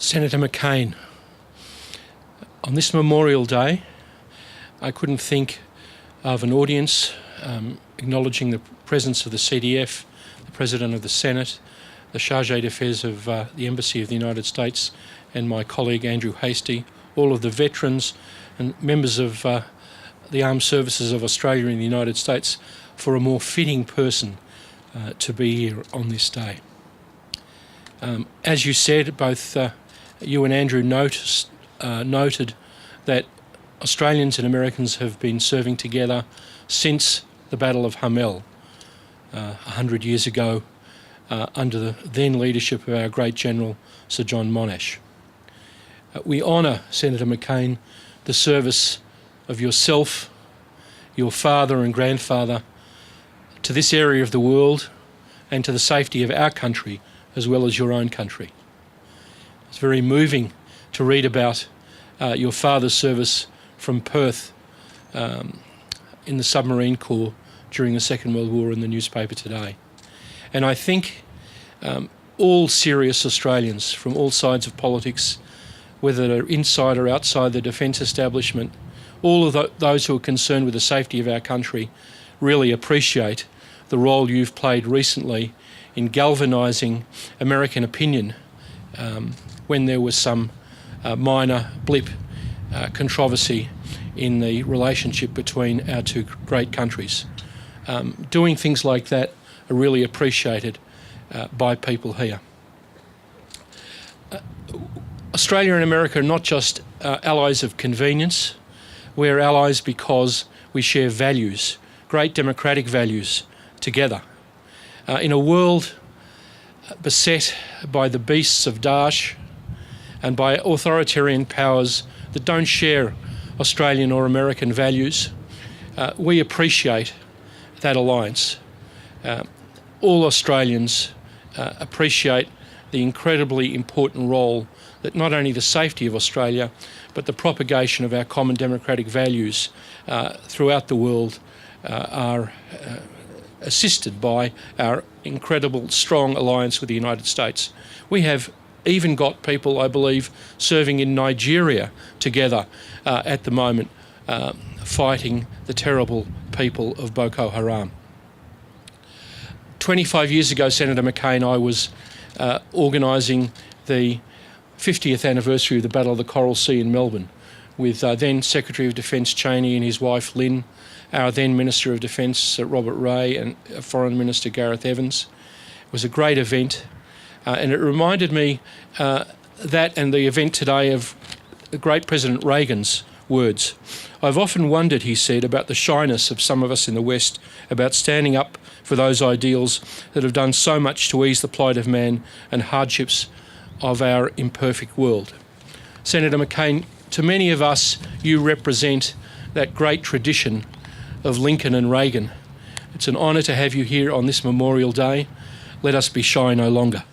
Senator McCain, on this Memorial Day, I couldn't think of an audience acknowledging the presence of the CDF, the President of the Senate, the Chargé d'Affaires of the Embassy of the United States, and my colleague Andrew Hastie, all of the veterans and members of the Armed Services of Australia and the United States, for a more fitting person to be here on this day. As you said, both you and Andrew noted that Australians and Americans have been serving together since the Battle of Hamel 100 years ago under the then leadership of our great General Sir John Monash. We honour, Senator McCain, the service of yourself, your father and grandfather to this area of the world and to the safety of our country as well as your own country. It's very moving to read about your father's service from Perth in the submarine corps during the Second World War in the newspaper today. And I think all serious Australians from all sides of politics, whether they're inside or outside the defence establishment, all of those who are concerned with the safety of our country really appreciate the role you've played recently in galvanising American opinion when there was some minor blip controversy in the relationship between our two great countries. Doing things like that are really appreciated by people here. Australia and America are not just allies of convenience. We're allies because we share values, great democratic values, together. In a world beset by the beasts of Daesh and by authoritarian powers that don't share Australian or American values, we appreciate that alliance. All Australians appreciate the incredibly important role that not only the safety of Australia, but the propagation of our common democratic values throughout the world are assisted by our incredible strong alliance with the United States. We have even got people, I believe, serving in Nigeria together at the moment, fighting the terrible people of Boko Haram. 25 years ago, Senator McCain, I was organising the 50th anniversary of the Battle of the Coral Sea in Melbourne with then Secretary of Defence Cheney and his wife Lynn, our then Minister of Defence Robert Ray, and Foreign Minister Gareth Evans. It was a great event, and it reminded me that and the event today of the great President Reagan's words. I've often wondered, he said, about the shyness of some of us in the West about standing up for those ideals that have done so much to ease the plight of man and hardships of our imperfect world. Senator McCain, to many of us, you represent that great tradition of Lincoln and Reagan. It's an honour to have you here on this Memorial Day. Let us be shy no longer.